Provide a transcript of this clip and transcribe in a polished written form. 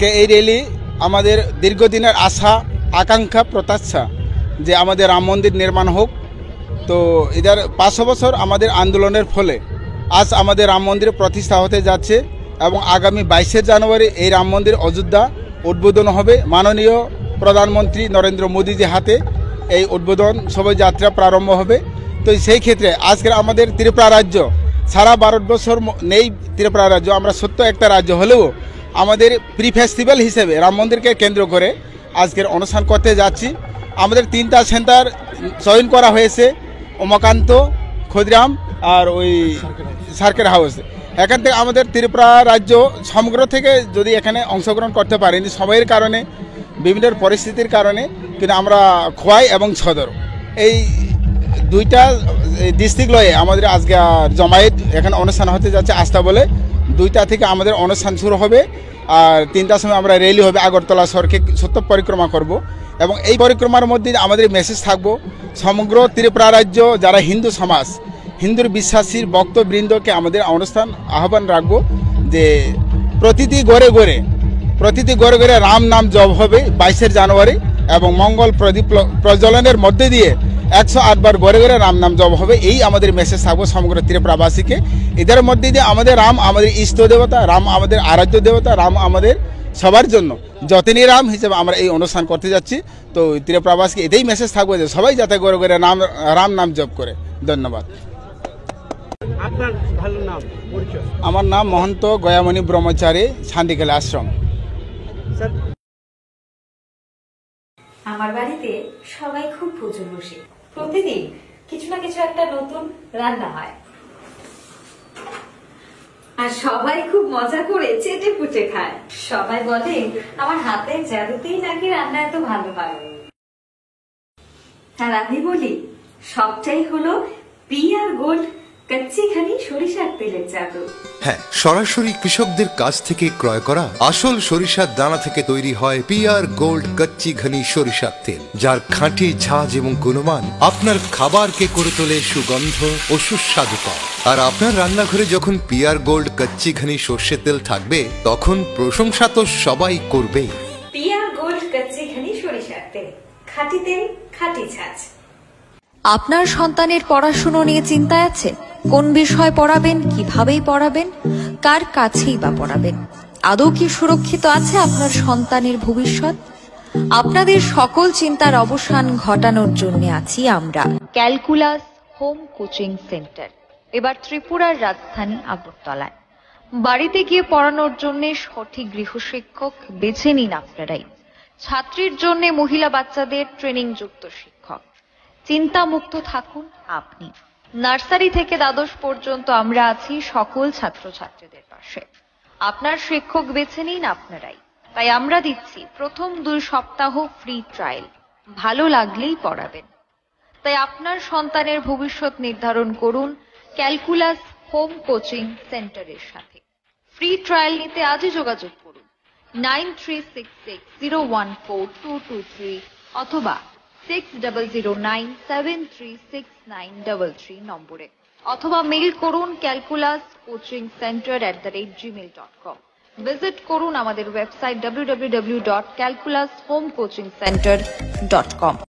আজকে এই র্যালি আমাদের দীর্ঘদিনের আশা আকাঙ্ক্ষা প্রত্যাশা যে আমাদের রাম মন্দির নির্মাণ হোক। তো এদের 500 বছর আমাদের আন্দোলনের ফলে আজ আমাদের রাম মন্দির প্রতিষ্ঠা হতে যাচ্ছে এবং আগামী 22শে জানুয়ারি এই রাম মন্দির অযোধ্যা উদ্বোধন হবে। মাননীয় প্রধানমন্ত্রী নরেন্দ্র মোদীজির হাতে এই উদ্বোধন শোভাযাত্রা প্রারম্ভ হবে। তো সেই ক্ষেত্রে আজকের আমাদের ত্রিপুরা রাজ্য সারা ভারতবর্ষর নেই, ত্রিপুরা রাজ্য আমরা ছোট্ট একটা রাজ্য হলেও আমাদের প্রি ফেস্টিভ্যাল হিসেবে রাম মন্দিরকে কেন্দ্র করে আজকের অনুষ্ঠান করতে যাচ্ছি। আমাদের 3টা সেন্টার চয়ন করা হয়েছে, উমাকান্ত, ক্ষুদিরাম আর ওই সার্কেট হাউস। এখান থেকে আমাদের ত্রিপুরা রাজ্য সমগ্র থেকে যদি এখানে অংশগ্রহণ করতে পারেনি সময়ের কারণে, বিভিন্ন পরিস্থিতির কারণে, কিন্তু আমরা খোয়াই এবং সদর এই 2টা ডিস্ট্রিক্ট লয়ে আমাদের আজকে জমায়েত এখানে অনুষ্ঠান হতে যাচ্ছে। আস্থা বলে 2টা থেকে আমাদের অনুষ্ঠান শুরু হবে আর 3টার সময় আমরা র্যালি হবে, আগরতলা শহরকে সত্য পরিক্রমা করব। এবং এই পরিক্রমার মধ্যে আমাদের মেসেজ থাকবো সমগ্র ত্রিপুরা রাজ্য যারা হিন্দু সমাজ, হিন্দুর বিশ্বাসীর ভক্তবৃন্দকে আমাদের অনুষ্ঠান আহ্বান রাখবো যে প্রতিটি ঘরে ঘরে রাম নাম জপ হবে 22শে জানুয়ারি এবং মঙ্গল প্রদীপ প্রজ্বলনের মধ্যে দিয়ে 108 বার ঘরে ঘরে রাম নাম জপ হবে। এই আমাদের মেসেজ থাকবো সমগ্র ত্রিপুরাবাসীকে। এদের মধ্যে দিয়ে আমাদের রাম আমাদের ইষ্ট দেবতা, রাম আমাদের আরাধ্য দেবতা, রাম আমাদের সবার জন্য যতনই রাম হিসেবে আমরা এই অনুষ্ঠান করতে যাচ্ছি। তো ত্রিপুরাবাসীকে এটাই মেসেজ থাকবে যে সবাই যাতে ঘরে ঘরে রাম নাম জপ করে। ধন্যবাদ। আপনার ভালো নাম পরিচয়? আমার নাম মহন্ত গয়ামণি ব্রহ্মচারী, শান্তিকেল আশ্রম। আমার বাড়িতে সবাই খুব পুজো বসে, প্রতিদিন কিছু না কিছু একটা নতুন রান্না হয় আর সবাই খুব মজা করে চেটে পুটে খায়। সবাই বলে আমার হাতের জাদুতেই নাকি রান্না এত ভালো হয়। আর আমি বলি সবটাই হলো পিআর গোল্ড কচ্চি ঘনি সরিষার তেলের জাদু। হ্যাঁ, সরাসরি কৃষকদের কাছ থেকে ক্রয় করা আসল সরিষার দানা থেকে তৈরি হয় পিআর গোল্ড কচ্চি ঘনি সরিষার তেল, যার খাঁটি ঝাঁজ এবং গুণমান আপনার খাবারকে করে তোলে সুগন্ধ ও সুস্বাদুকর। আর আপনার রান্নাঘরে যখন পিআর গোল্ড কচ্চি ঘনি সর্ষের তেল থাকবে তখন প্রশংসা তো সবাই করবেই। পিআর গোল্ড কচ্চি ঘনি সরিষার তেল, খাঁটি তেল, খাঁটি ঝাঁজ। আপনার সন্তানের পড়াশুনো নিয়ে চিন্তায় আছে? কোন বিষয় পড়াবেন, কিভাবেই পড়াবেন, কার কাছেই বা পড়াবেন? আদৌ কি সুরক্ষিত আছে আপনার সন্তানের ভবিষ্যৎ? আপনাদের সকল চিন্তার অবসান ঘটানোর জন্য আছি আমরা, ক্যালকুলাস হোম কোচিং সেন্টার। এবার ত্রিপুরার রাজধানী আগরতলায়। বাড়িতে গিয়ে পড়ানোর জন্য সঠিক গৃহশিক্ষক বেছে নিন আপনারাই। ছাত্রীর জন্য মহিলা বাচ্চাদের ট্রেনিং যুক্ত শিক্ষক। চিন্তামুক্ত থাকুন আপনি। নার্সারি থেকে দ্বাদশ পর্যন্ত আমরা আছি সকল ছাত্রছাত্রীদের পাশে। আপনার শিক্ষক বেছে নিন আপনারাই। তাই আমরা দিচ্ছি প্রথম 2 সপ্তাহ ফ্রি ট্রায়াল, ভালো লাগলেই পড়াবেন। তাই আপনার সন্তানের ভবিষ্যৎ নির্ধারণ করুন ক্যালকুলাস হোম কোচিং সেন্টারের সাথে। ফ্রি ট্রায়াল নিতে আজই যোগাযোগ করুন 9366014223 অথবা 6009736933 নম্বরে, অথবা মেইল করুন calculascoachingcenter@gmail.com। ভিজিট করুন আমাদের ওয়েবসাইট www.calculashomecoachingcenter.com।